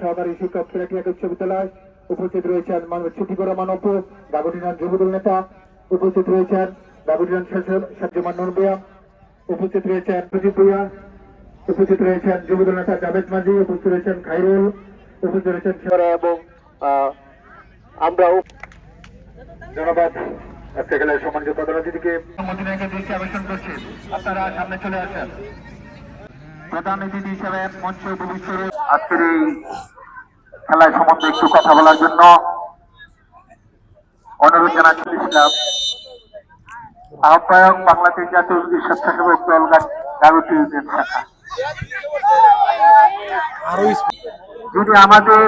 সহকারী শিক্ষক সিলেট উচ্চ বিদ্যালয় উপস্থিত রয়েছেন ছুটিগড়া মানব গাগুটিনান যুবদল নেতা, উপস্থিত রয়েছেন গাগুটিনান সাজ্জমান নরবিয়া, উপস্থিত রয়েছেন প্রদীপ ভূঁইয়া, উপস্থিত রয়েছেন যুবদল নেতা জাভেদ মাঝি, উপস্থিত রয়েছেন খাইরুল, উপস্থিত রয়েছেন এবং আমরাও ধন্যবাদ। আজকে খেলায় সম্মানিত প্রধান অতিথিকে দৃষ্টি আকর্ষণ করছি, আপনারা সামনে চলে আসেন। প্রধান অতিথি হিসেবে মঞ্চে উপবিষ্ট আজকের এই খেলায় সম্বন্ধে একটু কথা বলার জন্য অনুরোধ জানাচ্ছিলাম আহ্বায়ক বাংলাদেশ জাতীয় স্বেচ্ছাসেবক দল গাগুটি ইউনিয়ন শাখা। যিনি আমাদের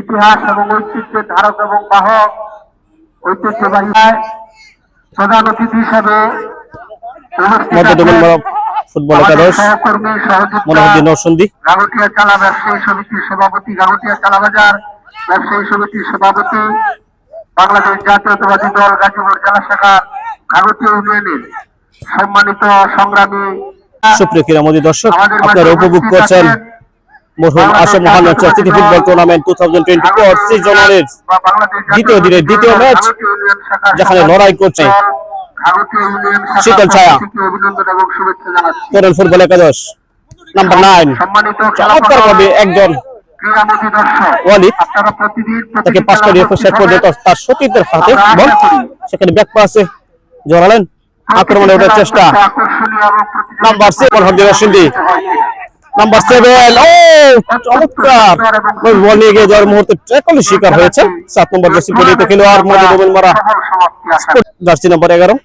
ইতিহাস এবং ঐতিহ্যের ধারক এবং বাহক, ঐতিহ্যবাহী প্রধান অতিথি হিসেবে ফুটবল একাদশ মনোহরদী নরসিংদী গাগুটিয়া চালা ব্যবসায়ী সমিতির সভাপতি, গাগুটিয়া চালাবাজার ব্যবসায়ী সমিতির সভাপতি, বাংলাদেশ জাতীয়তাবাদী দল গাজীপুর জেলা শাখা গাগুটিয়া ইউনিয়নের সম্মানিত সংগ্রামী সুপ্রিয় ক্রীড়ামোদী দর্শক, আপনারা উপভোগ করছেন মরহুম Assam Mohammad city football tournament 2024 সিজনের দ্বিতীয় দিনের দ্বিতীয় ম্যাচ, যেখানে লড়াই করছে শীতল ছায়া তরুণ ফুটবল একাদশ নাম্বার 9। চমৎকার ভাবে একজন ওয়ালিদ তাকে পাস করিয়ে শেষ পর্যন্ত তার সতীর্থের হাতে বল, সেখানে ব্যাক পাসে জড়ালেন, আক্রমণে ওঠার চেষ্টা নাম্বার 7 হরদী রশিন্দি, নাম্বার 7 ও চমৎকার বল নিয়ে গিয়ে যাওয়ার মুহূর্তে ট্যাকলের শিকার হয়েছে 7 নম্বর জার্সি পরিহিত খেলোয়াড় মজিদুল মারা, জার্সি নাম্বার 11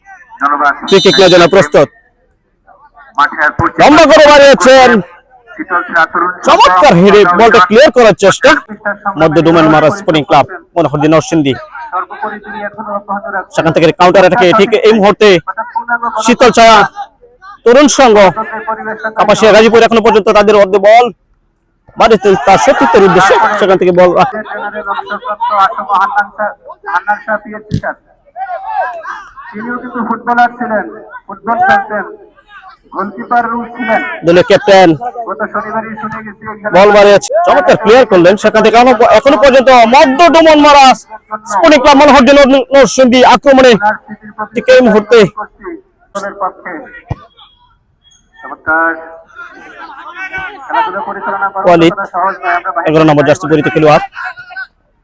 ফ্রি কিক নেওয়ার জন্য প্রস্তুত, লম্বা করে বাড়িয়েছেন, চমৎকার হেডে বলটা ক্লিয়ার করার চেষ্টা মধ্য ডোমেন মারা স্পোর্টিং ক্লাব মনোহরদী নরসিংদী, সেখান থেকে কাউন্টার অ্যাটাকে ঠিক এই মুহূর্তে শীতল ছায়া তরুণ সংঘ কাপাসিয়া গাজীপুর এখনো পর্যন্ত তাদের অর্ধে বল বাড়িতে তার সতীর্থের উদ্দেশ্যে, সেখান থেকে বল ফুটবলার ছিলেন, ফুটবল খেলতেন, গোলকিপার ছিলেন, দলের ক্যাপ্টেন বল বাড়িয়েছে, চমৎকার ক্লিয়ার করলেন, সেখান থেকে এখনো পর্যন্ত মধ্য ডোমন মারা স্পোর্টিং ক্লাব মনোহরদী নরসিংদী আক্রমণে ঠিক এই মুহূর্তে ওয়ালিদ 11 নম্বর জার্সি পরিহিত খেলোয়াড়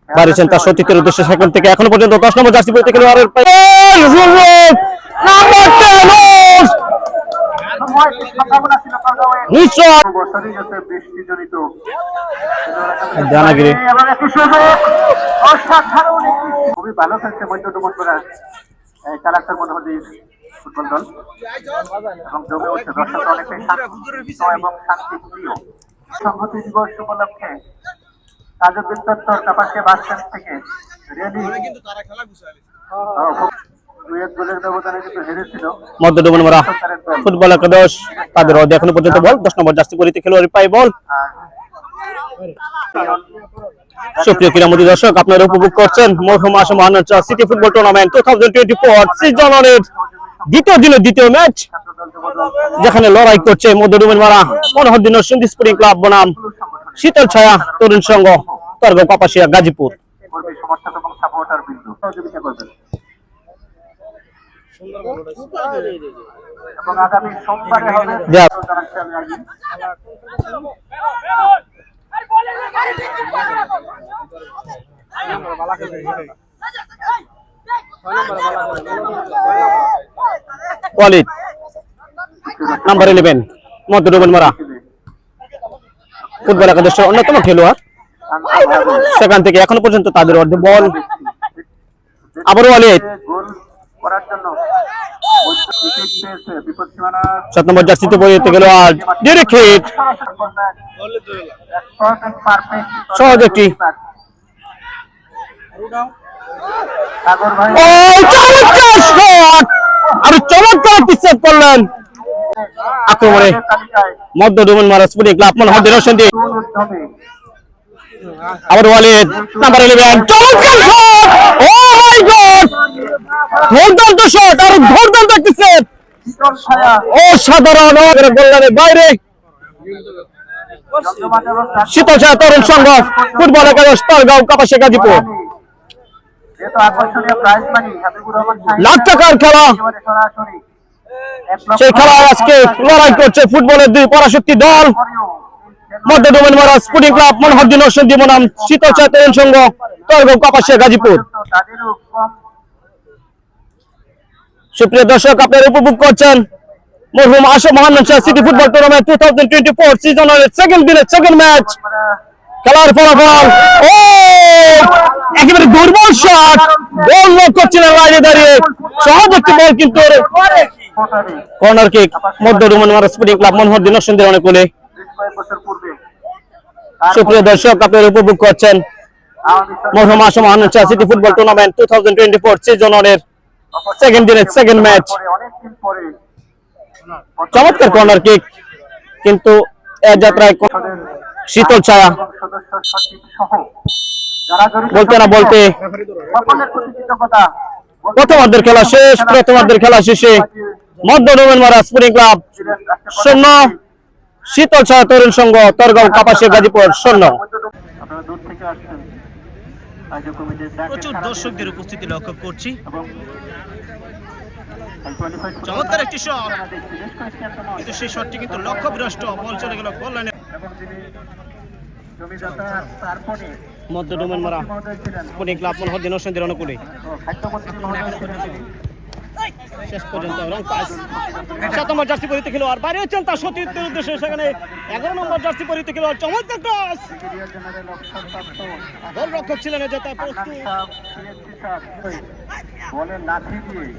বাড়িয়েছেন তার সতীর্থের উদ্দেশ্যে, সেখান থেকে এখনো পর্যন্ত 10 নম্বর জার্সি পরিহিত খেলোয়াড়ের খুবই ভালো খেলছে মধ্য ডোমন মারা চালাক্তার মনোহরদীর ফুটবল দল এবং জমে উঠছে দর্শক অনেকটাই এবং শান্তিপ্রিয়। সংহতি দিবস উপলক্ষে তাজউদ্দিন চত্বর কাপাসিয়া বাস স্ট্যান্ড থেকে মধ্য ডোমন মারা ফুটবল একাদশ তাদের অর্ধে এখনো পর্যন্ত বল 10 নম্বর জার্সি পরিহিত খেলোয়াড় পায় বল। সুপ্রিয় ক্রীড়ামোদী দর্শক, আপনারা উপভোগ করছেন মরহুম Assam Mohammad city football tournament 2024 সিজনের দ্বিতীয় দিনের দ্বিতীয় ম্যাচ, যেখানে লড়াই করছে মধ্য ডোমেন মারা মনোহরদী নরসিংদী স্পোর্টিং ক্লাব বনাম শীতল ছায়া তরুণ সংঘ তরগাঁও কাপাসিয়া গাজীপুর। এবং আগামী সোমবারে হবে ওয়ালিদ নাম্বার 11 মধ্য ডোমেন মারা ফুটবল একাদশের অন্যতম খেলোয়াড়, সেখান থেকে এখনো পর্যন্ত তাদের অর্ধে বল, আবার ওয়ালিদ 7 নম্বর জার্সিতে পরিহিত খেলোয়াড় ডিরেক্ট হিট, সহজ একটি আর চমৎকার পিছে করলেন আক্রমণে মধ্য ডোমেন মারা স্পোর্টিং ক্লাব মনোহরদী নরসিংদী, আবার ওয়ালিদ নাম্বার 11 চমৎকার শট, ও মাই গড দুর্দান্ত শট আর দুর্দান্ত একটি সেভ, অসাধারণ গোললাইনের বাইরে শীতলছায়া তরুণ সংঘ ফুটবল একাদশ তরগাঁও কাপাসিয়া গাজীপুর। লাখ টাকার খেলা, সেই খেলায় আজকে লড়াই করছে ফুটবলের দুই পরাশক্তি দল, মধ্য ডোমেনমারা স্পোর্টিং ক্লাব মনোহরদী নরসিংদী বনাম শীতলছায়া তরুণ সংঘ তরগাঁও কাপাসিয়া গাজীপুর। সুপ্রিয় দর্শক, আপনারা উপভোগ করছেন মরহুম Asha Mohammad Shah city football tournament 2024 সিজনের সেকেন্ড দিনের সেকেন্ড ম্যাচ। খেলার ফলাফল, ও একেবারে দুর্বল শট, গোল লক করছিলেন বাইরে দাঁড়িয়ে, সহজ একটি বল কিন্তু কর্নার কিক মধ্য ডোমেনমারা স্পোর্টিং ক্লাব মনোহরদী নরসিংদীর অনুকূলে। সুপ্রিয় দর্শক, আপনারা উপভোগ করছেন মরহুম Asha Mohammad Shah city football tournament 2024 সিজনের সেকেন্ড দিনের সেকেন্ড ম্যাচ। চমৎকার কর্নার কিক, কিন্তু এ যাত্রায় শীতলছায়া বলতে না বলতে প্রথমার্ধের খেলা শেষ। প্রথমার্ধের খেলা শেষে মধ্য ডোমেনমারা স্পোর্টিং ক্লাব 0, শীতলছায়া তরুণ সংঘ তরগাঁও কাপাসিয়া গাজীপুর 0। প্রচুর দর্শকদের উপস্থিতি লক্ষ্য করছি। চমৎকার একটি শট, কিন্তু সেই শটটি কিন্তু লক্ষ্যভ্রষ্ট, বল চলে গেল গোল লাইনে। মধ্য ডোমেনমারা স্পোর্টিং ক্লাব মনোহরদী নরসিংদীর অনুকূলে শেষ পর্যন্ত রং পাস। 7 নম্বর জার্সি পরিহিত খেলোয়াড় বাইরে হচ্ছেন তার সতীর্থের উদ্দেশ্যে, সেখানে 11 নম্বর জার্সি পরিহিত খেলোয়াড় চমৎকার ক্রস, গোল রক্ষক ছিলেন জেতা প্রস্তুত। বলের লাঠি দিয়ে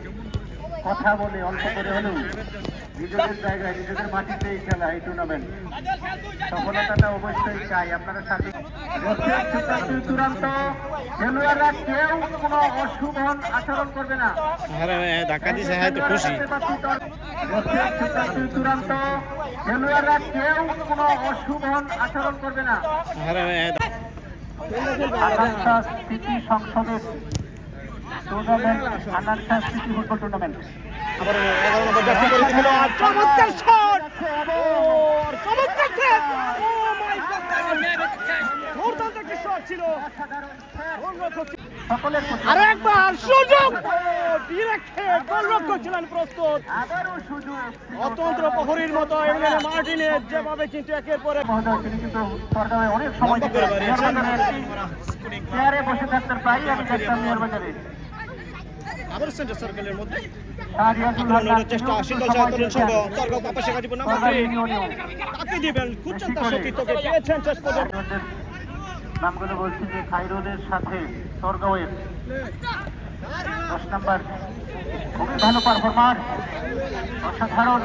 কথা বলে অল্প করে হলেও নিজেদের জায়গায় নিজেদের মাটিতেই খেলা এই টুর্নামেন্ট, সফলতাটা অবশ্যই চাই। আপনারা সাথে চূড়ান্ত খেলোয়াড়রা কেউ কোনো অশুভ আচরণ করবে না। ধাক্কা দিয়েছে, হয়তো খুশি। চূড়ান্ত খেলোয়াড়রা কেউ কোনো অশুভ আচরণ করবে না। আকাঙ্ক্ষা সিটি সংসদের আকাঙ্ক্ষা সিটি ফুটবল টুর্নামেন্ট। আবার 11 নম্বর জার্সি পরিহিত খেলোয়াড় চমৎকার শট, চমৎকার সেভ, ও মাই গড, দুর্দান্ত একটি শট ছিল। আরো একবার সুযোগ, ডিরেক্ট হেড, গোল রক্ষক ছিলেন প্রস্তুত। অতন্ত্র প্রহরীর মতো এমএলএ মার্টিনেজ যেভাবে কিন্তু একের পর এক তিনি কিন্তু সরকারে অনেক সময় চেয়ারে বসে থাকতেন, প্রায়ই আমি দেখতাম মেয়র বাজারে। আবার সেন্টার সার্কেলের মধ্যে শাহরিয়াতুল্লাহ চেষ্টা, শীতলছায়া তরুণ সংঘ তরগাঁও কাপাসিয়া গাজীপুর নাম্বার 3 তাকে দিবেন, খুঁজছেন তার সতীর্থকে, পেয়েছেন শেষ পর্যন্ত। নামগুলো বলছি যে খাইরুলের সাথে সরগাঁওয়ের 10 নম্বর খুবই ভালো পারফরমার, অসাধারণ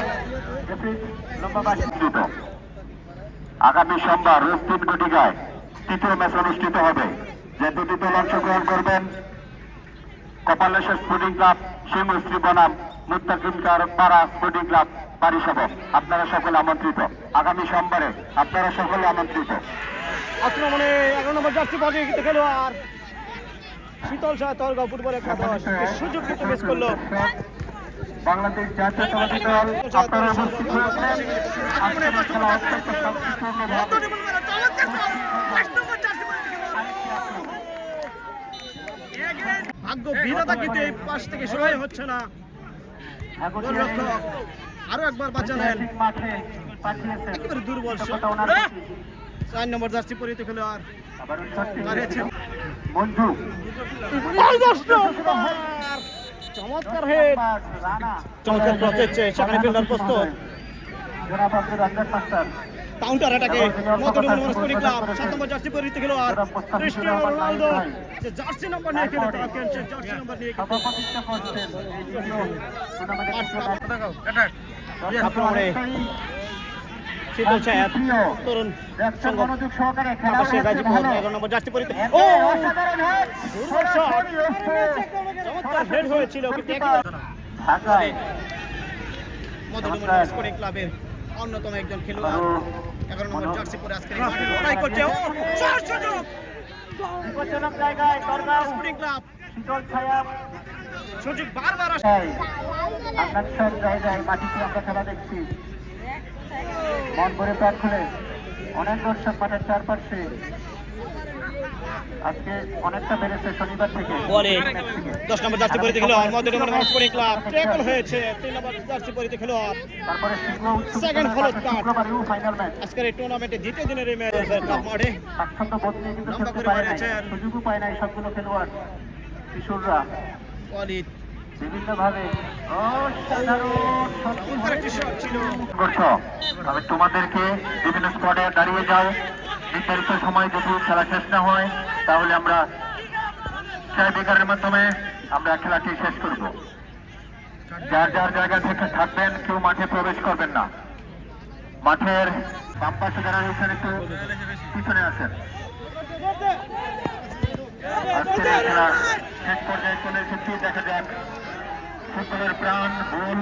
লম্বা বাস। আগামী সোমবার রোজ 3 ঘটিকায় তৃতীয় ম্যাচ অনুষ্ঠিত হবে। যে দুটি দল অংশগ্রহণ করবেন কপালেশ্বর স্পোর্টিং ক্লাব সিংহশ্রী বনাম মুত্তাকিমকার পাড়া স্পোর্টিং ক্লাব পারিসভা। আপনারা সকলে আমন্ত্রিত, আগামী সোমবারে আপনারা সকলে আমন্ত্রিত। আক্রমণে 11 নম্বর জার্সি পরিহিত খেলোয়াড় শীতলছায়া তরগাঁও ফুটবল একাদশ সুযোগ কিন্তু মিস করলো। বাংলাদেশ জাতীয়তাবাদী দল আপনারা উপস্থিত হয়েছেন। আজকের খেলা অত্যন্ত শান্তিপূর্ণভাবে ভাগ্য বিধাতা কিন্তু এই পাশ থেকে সহায় হচ্ছে না। গোলরক্ষক আরো একবার বাঁচালেন, মাঠে পাঠিয়েছেন। একেবারে দুর্বল শট। 4 নম্বর জার্সি পরিহিত খেলোয়াড় আবার হারিয়েছেন মঞ্জু, চমৎকার হেড, রানা, চমৎকার ক্রস হচ্ছে, সেখানে ফিল্ডার প্রস্তুত। জনাব আব্দুর রাজ্জাক মাস্টার, কাউন্টার অ্যাটাকে মধ্য ডোমেনমারা স্পোর্টিং ক্লাব 7 নম্বর জার্সি পরিহিত খেলোয়াড় ক্রিস্টিয়ানো রোনালদো, যে জার্সি নাম্বার নিয়ে খেলে তারা খেলছে, জার্সি নাম্বার নিয়ে সভাপতিত্ব করছেন এই দ্বিতীয় টুর্নামেন্টের আক্রমণে শীতলছায়া তরুণ সংঘ মনোযোগ সহকারে খেলা কাপাসিয়া গাজীপুর 11 নম্বর জার্সি পরিহিত। ও অসাধারণ হেড, দুর্বল শট, চমৎকার হেড হয়েছিল, কিন্তু একেবারে ঢাকায় মধ্য ডোমেনমারা স্পোর্টিং ক্লাবের অন্যতম একজন খেলোয়াড় 11 নম্বর জার্সি পরে আজকে লড়াই করছে। ও শট, সুযোগ, বিপজ্জনক জায়গায় তরগাঁও স্পোর্টিং ক্লাব শীতলছায়া সুযোগ বারবার আসে। আমরা সব জায়গায় মাটিতে আমরা খেলা দেখছি, মন ভরে প্রাণ খুলে অনেক দর্শক মাঠের চারপাশে আজকে অনেকটা বেড়েছে শনিবার থেকে। বলে 10 নম্বর জার্সি পরিতে খেলোয়াড় মধ্যে স্পোর্টিং ক্লাব ট্যাকল হয়েছে 3 নম্বর জার্সি পরিতে খেলোয়াড়। তারপরে সেকেন্ড হলুদ কার্ড শুক্রবারেও ফাইনাল ম্যাচ। আজকের এই টুর্নামেন্টের দ্বিতীয় দিনের এই ম্যাচ ক্লাব মাঠে স্বাচ্ছন্দ্য বোধ নিয়ে কিন্তু লম্বা খেলতে করে পারে নাই, বাড়িয়েছেন। সুযোগও পায় নাই সবগুলো খেলোয়াড় কিশোররা ওয়ালিদ বিভিন্নভাবে অসাধারণ শক্তি উপরে একটি শট ছিল। করছো। তবে তোমাদেরকে বিভিন্ন স্পটে দাঁড়িয়ে যাও, নির্ধারিত সময় যদি খেলা শেষ না হয় তাহলে আমরা টাই ব্রেকারের মাধ্যমে আমরা খেলাটি শেষ করব। যার যার জায়গা থেকে থাকবেন, কেউ মাঠে প্রবেশ করবেন না। মাঠের বাম পাশে যারা রয়েছেন একটু পিছনে আসেন। আজকের এই খেলা শেষ পর্যায়ে চলে এসেছি, দেখা যাক ফুটবলের প্রাণ গোল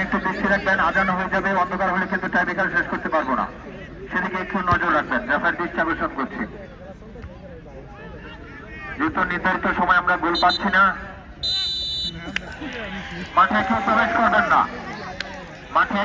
একটু দৃষ্টি রাখবেন, আজান হয়ে যাবে, অন্ধকার হলে কিন্তু টাই ব্রেকার শেষ করতে পারবো না, সেদিকে একটু নজর রাখবেন। রেফারি দৃষ্টি আকর্ষণ করছি, যেহেতু নির্ধারিত সময় আমরা গোল পাচ্ছি না, মাঠে কেউ প্রবেশ করবেন না। মাঠে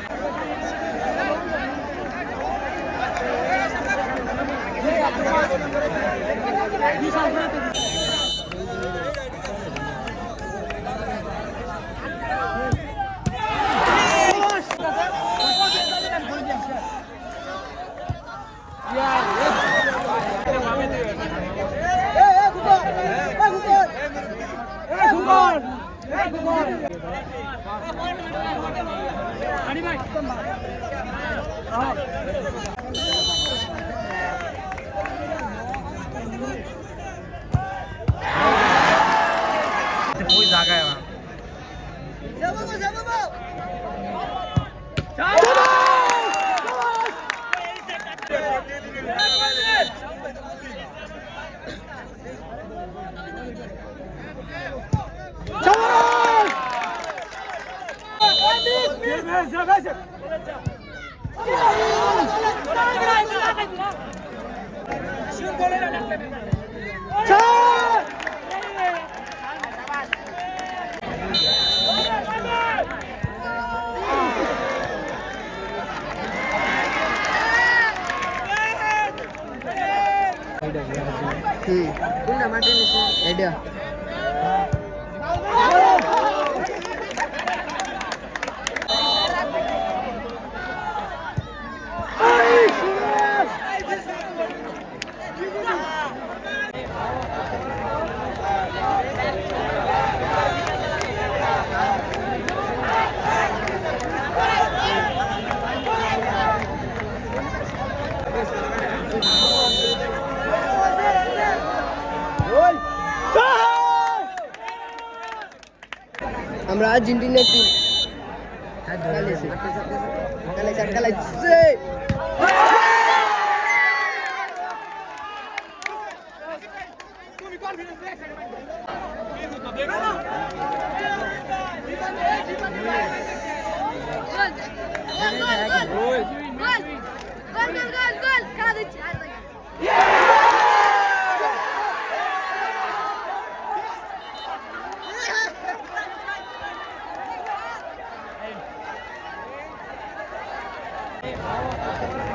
আমরা আর্জেন্টিনা টিম কালাইছে Hey,